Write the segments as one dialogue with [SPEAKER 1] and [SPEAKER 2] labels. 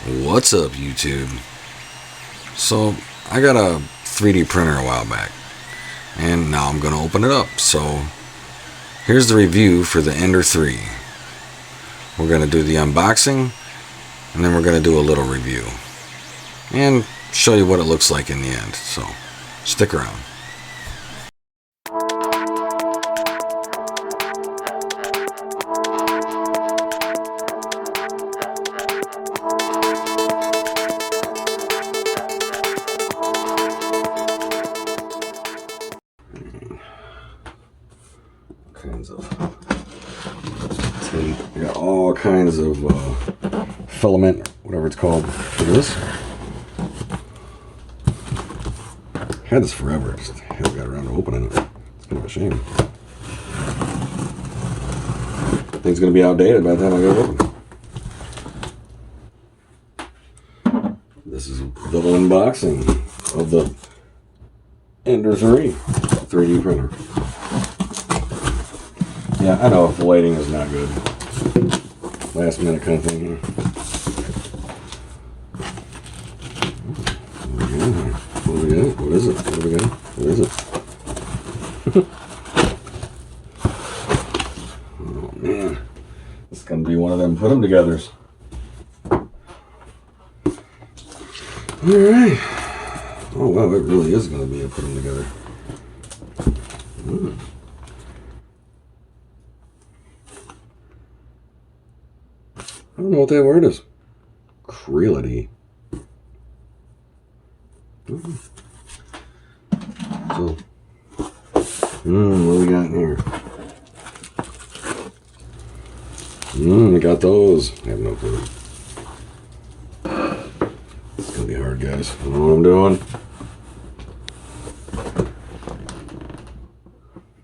[SPEAKER 1] What's up, YouTube? So, I got a 3D printer a while back, and now I'm going to open it up. So, here's the review for the Ender 3. We're going to do the unboxing, and then we're going to do a little review, and show you what it looks like in the end. So, stick around. Kinds of tape. We got all kinds of filament, whatever it's called, for this. I had this forever. Just haven't got around to opening it. It's kind of a shame. I think it's going to be outdated by the time I get it open. This is the unboxing of the Ender 3 3D printer. Yeah, I know if the lighting is not good. Last minute kind of thing here. What do we got? What is it? What do we got? What is it? Oh man. This is going to be one of them put them togethers. Alright. Oh wow, it really is going to be a put them together. I don't know what that word is. Creality. So, what do we got in here? We got those. I have no clue. It's gonna be hard, guys. I don't know what I'm doing.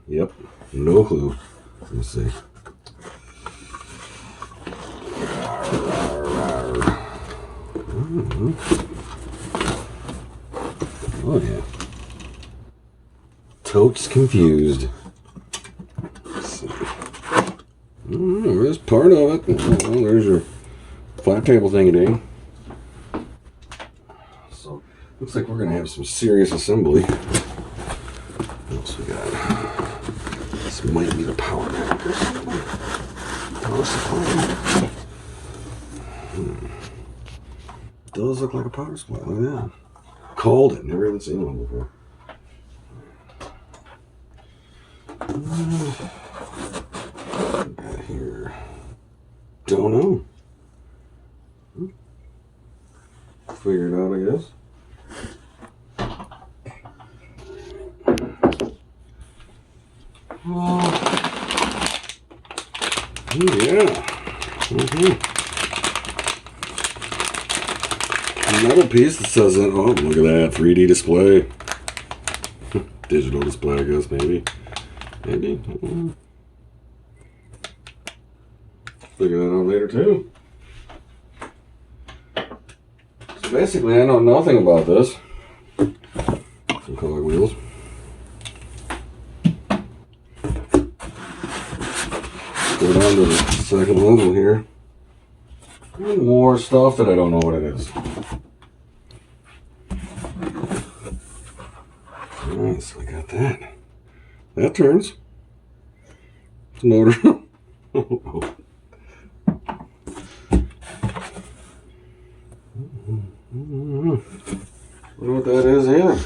[SPEAKER 1] Yep, no clue. Let's see. Oh yeah. Totes confused. Let's see. There's part of it. Oh, there's your flat table thingy-ding. So, looks like we're going to have some serious assembly. What else we got? This might be the power pack or something. Power supply. Does look like a power supply. Look at that. Called it. Never even seen one before. Got here. Don't know. Figure it out, I guess. Oh yeah. A metal piece that says that. Oh, look at that 3D display. Digital display, I guess, maybe. Maybe. Figure that out later, too. So basically, I know nothing about this. Some cog wheels. Go down to the second level here. And more stuff that I don't know what it is. Alright, so we got that. That turns. It's a motor. I don't know what that is either.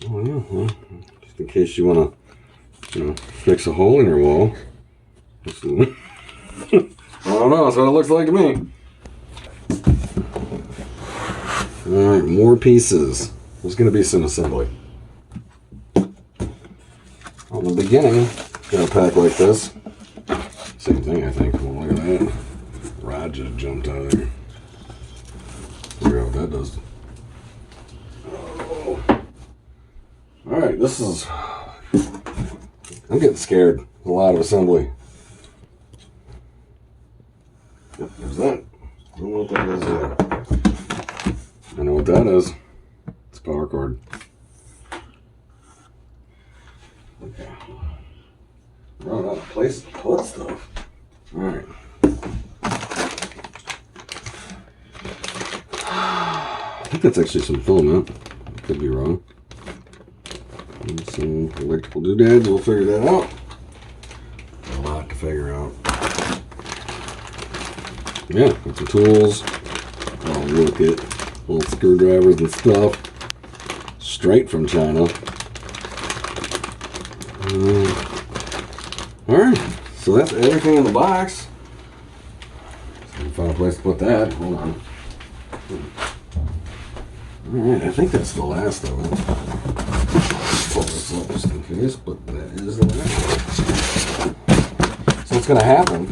[SPEAKER 1] Oh yeah, well, just in case you want to, fix a hole in your wall. I don't know, that's what it looks like to me. Alright, more pieces. There's going to be some assembly. On the beginning, got a pack like this. Same thing, I think. Well, look at that. Rod just jumped out of there. Figure out what that does. Oh. Alright, this is... I'm getting scared. A lot of assembly. Yep, there's that. I don't know what that is yet. I know what that is. It's a power cord. Okay. Run out of place to put stuff. Alright. that's actually some filament. Could be wrong. And some electrical doodads. We'll figure that out. A lot to figure out. Yeah, got some tools. Oh, look at little screwdrivers and stuff. Straight from China. Alright, so that's everything in the box. So I can find a place to put that. Hold on. Alright, I think that's the last of it. Pull this up just in case, but that is the last one. So what's going to happen?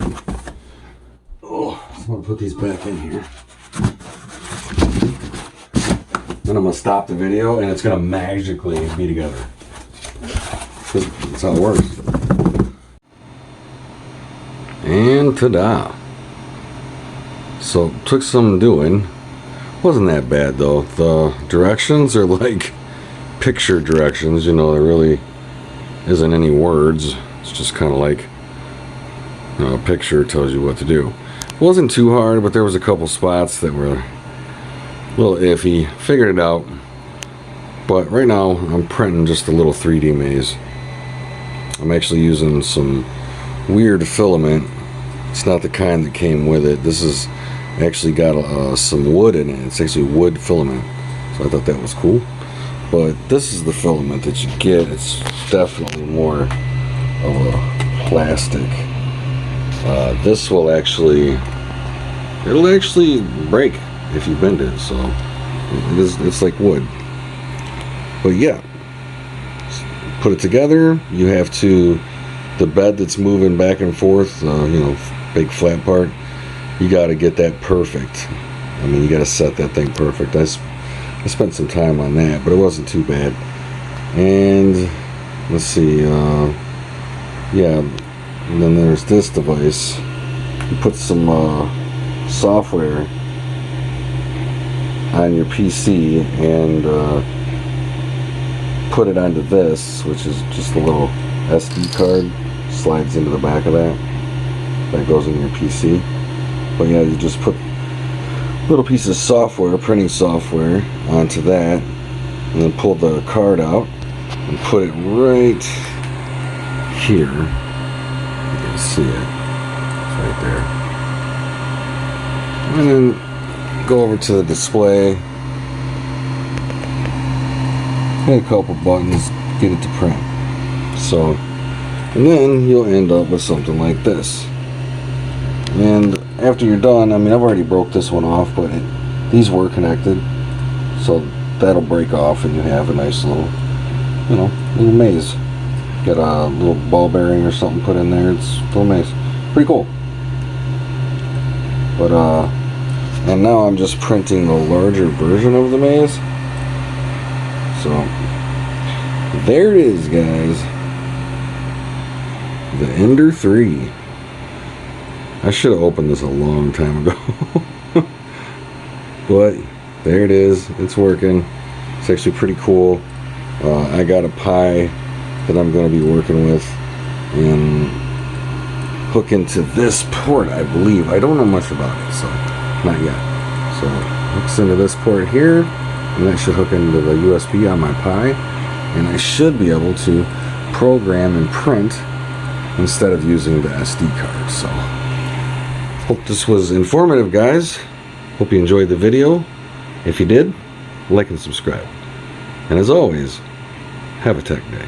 [SPEAKER 1] Oh, I'm going to put these back in here. Then I'm going to stop the video and it's going to magically be together. That's how it works. And ta-da. So, took some doing. Wasn't that bad though. The directions are like picture directions, you know, there really isn't any words. It's just kind of like, you know, a picture tells you what to do. It wasn't too hard, but there was a couple spots that were a little iffy. Figured it out. But right now I'm printing just a little 3D maze. I'm actually using some weird filament. It's not the kind that came with it. This is actually got some wood in it. It's actually wood filament, so I thought that was cool. But this is the filament that you get. It's definitely more of a plastic. This will it'll actually break if you bend it, so it's like wood. But yeah, put it together. You have to, the bed that's moving back and forth, you know, big flat part, you got to get that perfect. I mean, you got to set that thing perfect. I spent some time on that, but it wasn't too bad. And let's see, yeah, and then there's this device. You put some software on your PC and put it onto this, which is just a little SD card, slides into the back of that goes in your PC. But yeah, you just put little pieces of software, printing software, onto that, and then pull the card out and put it right here. You can see it. It's right there. And then go over to the display. Hit a couple buttons, get it to print. So, and then you'll end up with something like this. And after you're done, I mean, I've already broke this one off, but these were connected, so that'll break off and you have a nice little, you know, little maze. Got a little ball bearing or something put in there. It's a little maze. Pretty cool. But and now I'm just printing the larger version of the maze. So there it is, guys. The Ender 3. I should have opened this a long time ago. But there it is. It's working. It's actually pretty cool. I got a Pi that I'm going to be working with and hook into this port, I believe. I don't know much about it, so not yet. So hooks into this port here, and that should hook into the USB on my Pi, and I should be able to program and print instead of using the SD card. So hope this was informative, guys. Hope you enjoyed the video. If you did, like and subscribe. And as always, have a tech day.